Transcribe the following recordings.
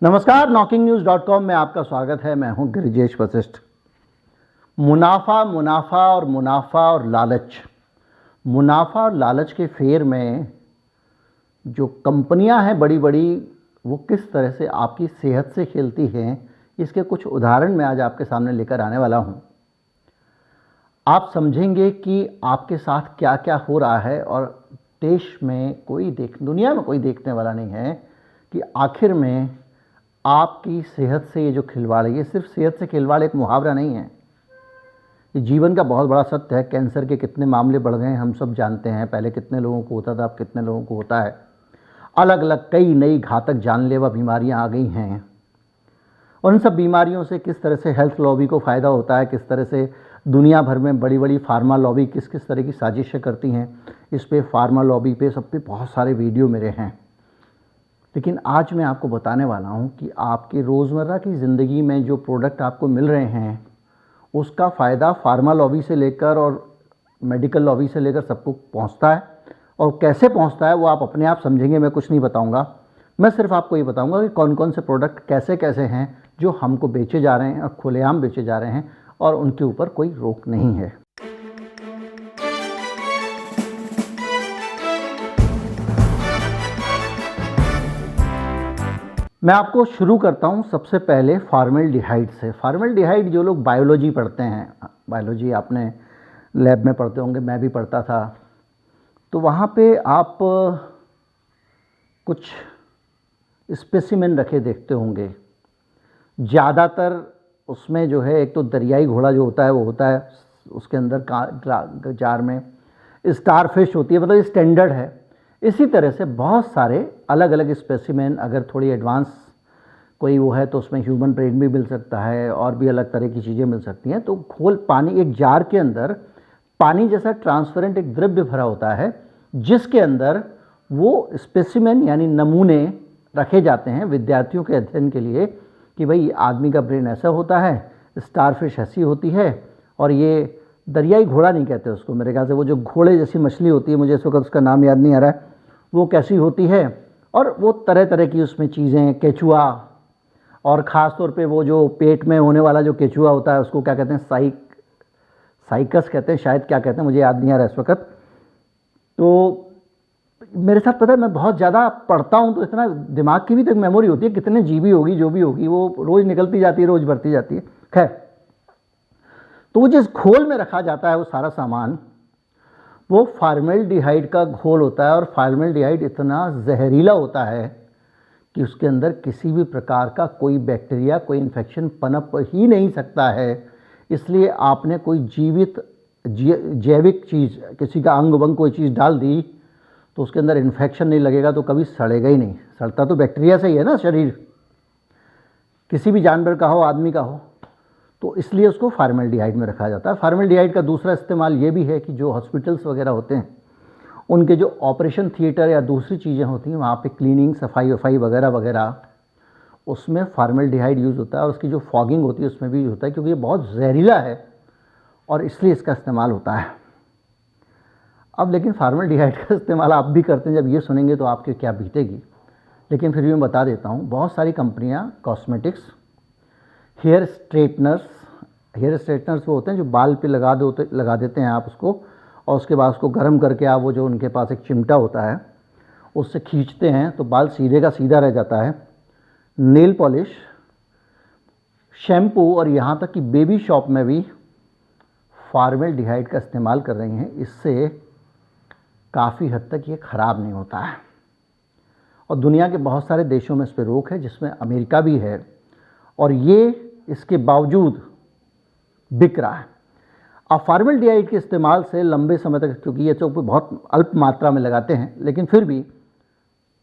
नमस्कार, knocking-news.com में आपका स्वागत है। मैं हूं गिरिजेश वशिष्ठ। मुनाफा और लालच। मुनाफा और लालच के फेर में जो कंपनियां हैं बड़ी बड़ी, वो किस तरह से आपकी सेहत से खेलती हैं, इसके कुछ उदाहरण मैं आज आपके सामने लेकर आने वाला हूं। आप समझेंगे कि आपके साथ क्या क्या हो रहा है और देश में दुनिया में कोई देखने वाला नहीं है कि आखिर में आपकी सेहत से ये जो खिलवाड़ है, ये सिर्फ सेहत से खिलवाड़ एक मुहावरा नहीं है, ये जीवन का बहुत बड़ा सत्य है। कैंसर के कितने मामले बढ़ गए हैं हम सब जानते हैं। पहले कितने लोगों को होता था, अब कितने लोगों को होता है। अलग अलग कई नई घातक जानलेवा बीमारियां आ गई हैं और इन सब बीमारियों से किस तरह से हेल्थ लॉबी को फ़ायदा होता है, किस तरह से दुनिया भर में बड़ी बड़ी फार्मा लॉबी किस किस तरह की साजिशें करती हैं, इस पे फार्मा लॉबी पे सब पे बहुत सारे वीडियो मेरे हैं। लेकिन आज मैं आपको बताने वाला हूं कि आपकी रोज़मर्रा की ज़िंदगी में जो प्रोडक्ट आपको मिल रहे हैं, उसका फ़ायदा फार्मा लॉबी से लेकर और मेडिकल लॉबी से लेकर सबको पहुंचता है। और कैसे पहुंचता है वो आप अपने आप समझेंगे, मैं कुछ नहीं बताऊंगा। मैं सिर्फ आपको ये बताऊंगा कि कौन कौन से प्रोडक्ट कैसे कैसे हैं जो हमको बेचे जा रहे हैं और खुलेआम बेचे जा रहे हैं और उनके ऊपर कोई रोक नहीं है। मैं आपको शुरू करता हूं सबसे पहले फॉर्मेल्डिहाइड से। फॉर्मेल्डिहाइड, जो लोग बायोलॉजी पढ़ते हैं, बायोलॉजी आपने लैब में पढ़ते होंगे, मैं भी पढ़ता था, तो वहाँ पे आप कुछ स्पेसिमेन रखे देखते होंगे। ज़्यादातर उसमें जो है, एक तो दरियाई घोड़ा जो होता है वो होता है, उसके अंदर जार में स्टारफिश होती है, मतलब स्टैंडर्ड है। इसी तरह से बहुत सारे अलग अलग स्पेसिमेन, अगर थोड़ी एडवांस कोई वो है तो उसमें ह्यूमन ब्रेन भी मिल सकता है और भी अलग तरह की चीज़ें मिल सकती हैं। तो घोल पानी, एक जार के अंदर पानी जैसा ट्रांसपेरेंट एक द्रव्य भरा होता है, जिसके अंदर वो स्पेसिमेन यानी नमूने रखे जाते हैं विद्यार्थियों के अध्ययन के लिए कि भाई आदमी का ब्रेन ऐसा होता है, स्टारफिश ऐसी होती है, और ये दरियाई घोड़ा नहीं कहते उसको, मेरे ख्याल से वो जो घोड़े जैसी मछली होती है, मुझे इस वक्त उसका नाम याद नहीं आ रहा है, वो कैसी होती है। और वो तरह तरह की उसमें चीज़ें, केचुआ, और ख़ास तौर पे वो जो पेट में होने वाला जो केचुआ होता है उसको क्या कहते हैं, साइकस कहते हैं शायद, क्या कहते हैं मुझे याद नहीं आ रहा इस वक्त। तो मेरे साथ पता है, मैं बहुत ज़्यादा पढ़ता हूँ तो इतना दिमाग की भी तो एक मेमोरी होती है, कितने जीबी होगी जो भी होगी, वो रोज़ निकलती जाती है, रोज़ बढ़ती जाती है। खैर, तो वो जिस घोल में रखा जाता है वो सारा सामान, वो फॉर्मेल्डिहाइड का घोल होता है। और फॉर्मेल्डिहाइड इतना जहरीला होता है कि उसके अंदर किसी भी प्रकार का कोई बैक्टीरिया, कोई इन्फेक्शन पनप ही नहीं सकता है। इसलिए आपने कोई जीवित जैविक चीज़, किसी का अंग वंग कोई चीज़ डाल दी तो उसके अंदर इन्फेक्शन नहीं लगेगा, तो कभी सड़ेगा ही नहीं। सड़ता तो बैक्टीरिया से ही है ना शरीर, किसी भी जानवर का हो, आदमी का हो। तो इसलिए उसको फॉर्मेल्डिहाइड में रखा जाता है। फॉर्मेल्डिहाइड का दूसरा इस्तेमाल ये भी है कि जो हॉस्पिटल्स वगैरह होते हैं, उनके जो ऑपरेशन थिएटर या दूसरी चीज़ें होती हैं, वहाँ पे क्लीनिंग, सफाई वफाई वगैरह वगैरह, उसमें फॉर्मेल्डिहाइड यूज़ होता है। और उसकी जो फॉगिंग होती है उसमें भी यूज़ होता है, क्योंकि ये बहुत जहरीला है और इसलिए इसका इस्तेमाल होता है। अब लेकिन फॉर्मेल्डिहाइड का इस्तेमाल आप भी करते हैं, जब ये सुनेंगे तो आपके क्या बीतेगी। लेकिन फिर भी मैं बता देता हूँ, बहुत सारी कंपनियाँ कॉस्मेटिक्स, हेयर स्ट्रेटनर्स वो होते हैं जो बाल पे लगा देते हैं आप उसको, और उसके बाद उसको गर्म करके आप वो जो उनके पास एक चिमटा होता है उससे खींचते हैं तो बाल सीधे का सीधा रह जाता है। नेल पॉलिश, शैम्पू और यहाँ तक कि बेबी शॉप में भी फॉर्मेल्डिहाइड का इस्तेमाल कर रही हैं। इससे काफ़ी हद तक ये ख़राब नहीं होता है और दुनिया के बहुत सारे देशों में इस पर रोक है, जिसमें अमेरिका भी है, और ये इसके बावजूद बिक रहा है। अब फॉर्मेल्डिहाइड के इस्तेमाल से लंबे समय तक, क्योंकि ये तो बहुत अल्प मात्रा में लगाते हैं, लेकिन फिर भी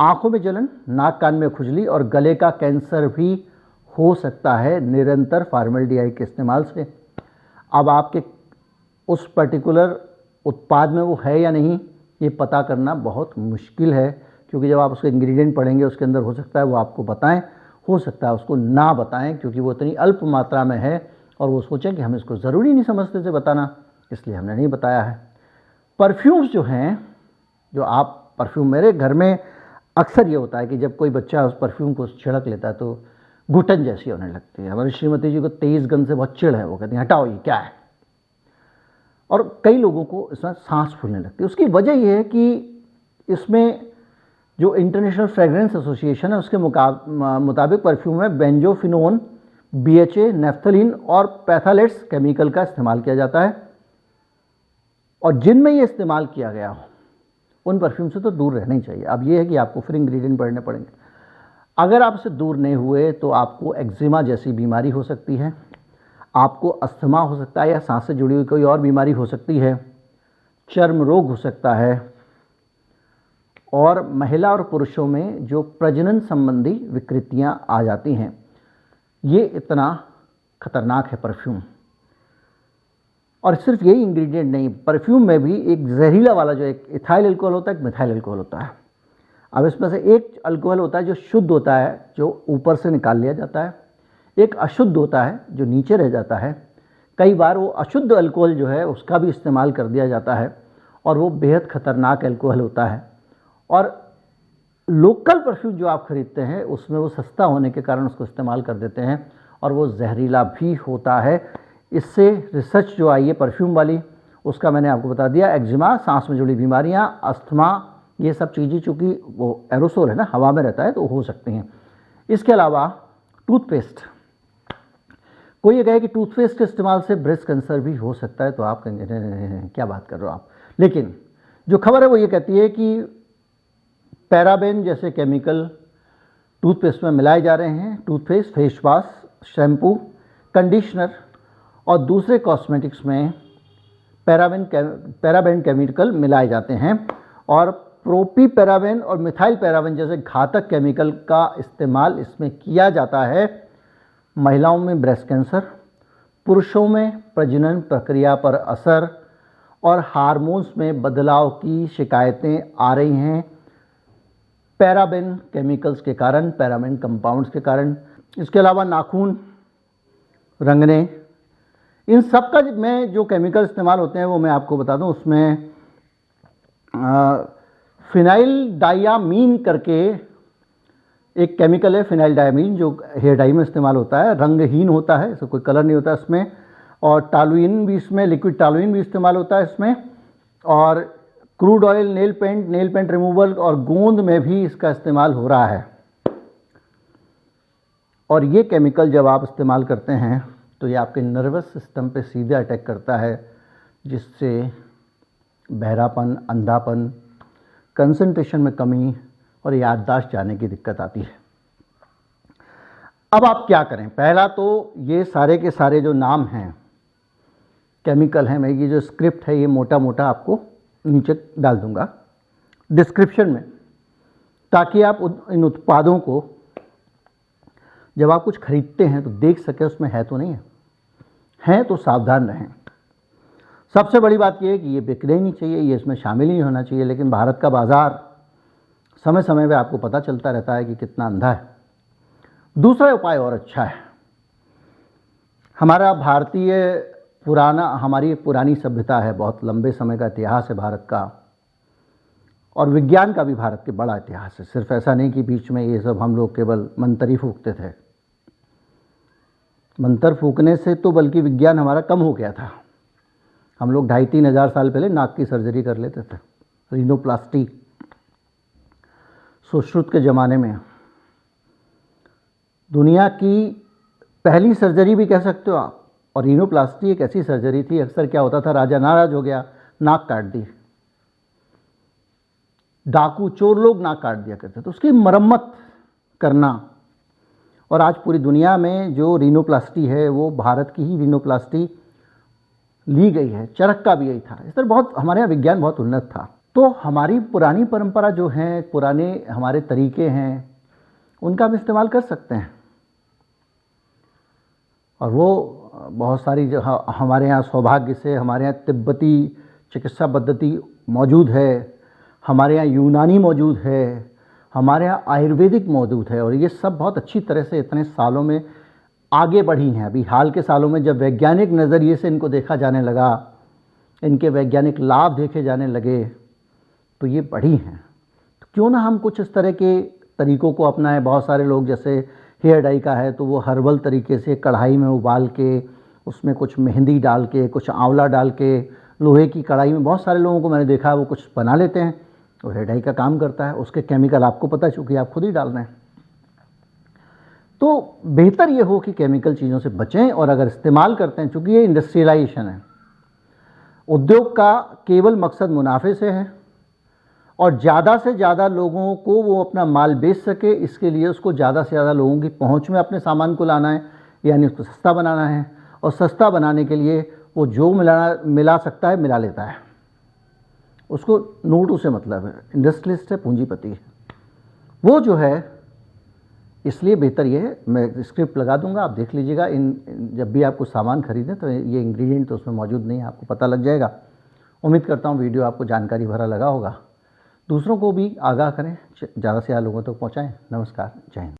आंखों में जलन, नाक कान में खुजली और गले का कैंसर भी हो सकता है निरंतर फॉर्मेल्डिहाइड के इस्तेमाल से। अब आपके उस पर्टिकुलर उत्पाद में वो है या नहीं, ये पता करना बहुत मुश्किल है, क्योंकि जब आप उसके इंग्रेडिएंट पढ़ेंगे उसके अंदर हो सकता है वो आपको बताएं, हो सकता है उसको ना बताएं, क्योंकि वो इतनी अल्प मात्रा में है और वो सोचें कि हम इसको ज़रूरी नहीं समझते थे बताना, इसलिए हमने नहीं बताया है। परफ्यूम्स जो हैं, जो आप परफ्यूम, मेरे घर में अक्सर ये होता है कि जब कोई बच्चा उस परफ्यूम को छिड़क लेता है तो घुटन जैसी होने लगती है। हमारी श्रीमती जी को तेज़ गंध से बहुत चिढ़ है, वो कहती हैं हटाओ ये क्या है। और कई लोगों को इसमें सांस फूलने लगती है। उसकी वजह यह है कि इसमें जो इंटरनेशनल फ्रेग्रेंस एसोसिएशन है उसके मुताबिक परफ्यूम में बेंजोफिनोन, BHA, नेफ्थलीन और पैथालेट्स केमिकल का इस्तेमाल किया जाता है। और जिनमें ये इस्तेमाल किया गया हो उन परफ्यूम से तो दूर रहना ही चाहिए। अब ये है कि आपको फिर इंग्रेडिएंट पढ़ने पड़ेंगे। अगर आप इससे दूर नहीं हुए तो आपको एक्जिमा जैसी बीमारी हो सकती है, आपको अस्थमा हो सकता है या सांस से जुड़ी हुई कोई और बीमारी हो सकती है, चर्म रोग हो सकता है, और महिला और पुरुषों में जो प्रजनन संबंधी विकृतियां आ जाती हैं। ये इतना खतरनाक है परफ्यूम। और सिर्फ यही इंग्रेडिएंट नहीं, परफ्यूम में भी एक जहरीला वाला जो एक इथाइल अल्कोहल होता है, एक मिथाइल अल्कोहल होता है। अब इसमें से एक अल्कोहल होता है जो शुद्ध होता है, जो ऊपर से निकाल लिया जाता है, एक अशुद्ध होता है जो नीचे रह जाता है। कई बार वो अशुद्ध अल्कोहल जो है उसका भी इस्तेमाल कर दिया जाता है और वो बेहद खतरनाक अल्कोहल होता है। और लोकल परफ्यूम जो आप खरीदते हैं उसमें वो सस्ता होने के कारण उसको इस्तेमाल कर देते हैं और वो जहरीला भी होता है। इससे रिसर्च जो आई है परफ्यूम वाली, उसका मैंने आपको बता दिया। एक्जिमा, सांस में जुड़ी बीमारियाँ, अस्थमा, ये सब चीज़ें चूँकि वो एरोसोल है ना, हवा में रहता है, तो हो सकती हैं। इसके अलावा टूथपेस्ट, कोई ये कहे कि टूथपेस्ट के इस्तेमाल से ब्रेस्ट कैंसर भी हो सकता है, तो आप कहेंगे क्या बात कर रहे हो आप। लेकिन जो खबर है वो ये कहती है कि पैराबेन जैसे केमिकल टूथपेस्ट में मिलाए जा रहे हैं। Toothpaste, face wash, shampoo, conditioner और दूसरे कॉस्मेटिक्स में पैराबेन केमिकल मिलाए जाते हैं। और प्रोपीपैराबेन और मिथाइल पैराबेन जैसे घातक केमिकल का इस्तेमाल इसमें किया जाता है। महिलाओं में ब्रेस्ट कैंसर, पुरुषों में प्रजनन प्रक्रिया पर असर और हार्मोन्स में बदलाव की शिकायतें आ रही हैं पैराबेन केमिकल्स के कारण, पैराबेन कंपाउंड्स के कारण। इसके अलावा नाखून रंगने, इन सब का में जो केमिकल इस्तेमाल होते हैं वो मैं आपको बता दूं। उसमें फिनाइल डायामीन करके एक केमिकल है, फिनाइल डायामीन, जो हेयर डाई में इस्तेमाल होता है, रंगहीन होता है, इसका कोई कलर नहीं होता इसमें। और टालुइन भी इसमें, लिक्विड टालुइन भी इस्तेमाल होता है इसमें। और crude oil, nail paint removal और गोंद में भी इसका इस्तेमाल हो रहा है। और ये केमिकल जब आप इस्तेमाल करते हैं तो ये आपके नर्वस सिस्टम पे सीधे अटैक करता है, जिससे बहरापन, अंधापन, कंसंट्रेशन में कमी और याददाश्त जाने की दिक्कत आती है। अब आप क्या करें? पहला तो ये सारे के सारे जो नाम हैं केमिकल हैं, मैं ये जो स्क्रिप्ट है ये मोटा मोटा आपको नीचे डाल दूंगा डिस्क्रिप्शन में, ताकि आप इन उत्पादों को जब आप कुछ खरीदते हैं तो देख सके उसमें है तो नहीं है तो सावधान रहें। सबसे बड़ी बात यह है कि ये बिकने ही नहीं चाहिए, ये इसमें शामिल ही नहीं होना चाहिए। लेकिन भारत का बाज़ार समय समय पे आपको पता चलता रहता है कि कितना अंधा है। दूसरा उपाय और अच्छा है। हमारी पुरानी सभ्यता है, बहुत लंबे समय का इतिहास है भारत का, और विज्ञान का भी भारत के बड़ा इतिहास है। सिर्फ ऐसा नहीं कि बीच में ये सब हम लोग केवल मंतर ही फूकते थे। मंतर फूकने से तो बल्कि विज्ञान हमारा कम हो गया था। हम लोग 2,500-3 हज़ार साल पहले नाक की सर्जरी कर लेते थे, रीनोप्लास्टी। सुश्रुत के ज़माने में दुनिया की पहली सर्जरी भी कह सकते हो आप। और रीनोप्लास्टी एक ऐसी सर्जरी थी, अक्सर क्या होता था, राजा नाराज हो गया, नाक काट दी। डाकू चोर लोग नाक काट दिया करते थे, उसकी मरम्मत करना। और आज पूरी दुनिया में जो रीनोप्लास्टी है वो भारत की ही रीनोप्लास्टी ली गई है। चरक का भी यही था। इस तरह बहुत हमारे यहाँ विज्ञान बहुत उन्नत था। तो हमारी पुरानी परंपरा जो है, पुराने हमारे तरीके हैं, उनका हम इस्तेमाल कर सकते हैं। और वो बहुत सारी जो हमारे यहाँ सौभाग्य से हमारे यहाँ तिब्बती चिकित्सा पद्धति मौजूद है, हमारे यहाँ यूनानी मौजूद है, हमारे यहाँ आयुर्वेदिक मौजूद है। और ये सब बहुत अच्छी तरह से इतने सालों में आगे बढ़ी हैं। अभी हाल के सालों में जब वैज्ञानिक नज़रिए से इनको देखा जाने लगा, इनके वैज्ञानिक लाभ देखे जाने लगे, तो ये बढ़ी हैं। तो क्यों ना हम कुछ इस तरह के तरीकों को अपनाएं। बहुत सारे लोग जैसे हेयर डाई का है तो वो हर्बल तरीके से कढ़ाई में उबाल के उसमें कुछ मेहंदी डाल के, कुछ आंवला डाल के, लोहे की कढ़ाई में बहुत सारे लोगों को मैंने देखा है वो कुछ बना लेते हैं। तो हेयर डाई का काम करता है, उसके केमिकल आपको पता है चूँकि आप खुद ही डाल रहे हैं। तो बेहतर ये हो कि केमिकल चीज़ों से बचें, और अगर इस्तेमाल करते हैं, चूँकि ये इंडस्ट्रियलाइजेशन है, उद्योग का केवल मकसद मुनाफे से है और ज़्यादा से ज़्यादा लोगों को वो अपना माल बेच सके, इसके लिए उसको ज़्यादा से ज़्यादा लोगों की पहुंच में अपने सामान को लाना है, यानी उसको सस्ता बनाना है। और सस्ता बनाने के लिए वो जो मिला सकता है मिला लेता है, उसको नोटों से मतलब है। इंडस्ट्रियलिस्ट है, पूंजीपति है वो जो है। इसलिए बेहतर ये है, मैं स्क्रिप्ट लगा दूंगा, आप देख लीजिएगा। जब भी आप कुछ सामान खरीदें तो ये इंग्रेडिएंट तो उसमें मौजूद नहीं है, आपको पता लग जाएगा। उम्मीद करता हूँ वीडियो आपको जानकारी भरा लगा होगा। दूसरों को भी आगाह करें, ज़्यादा से ज़्यादा लोगों तक पहुँचाएँ। नमस्कार, जय हिंद।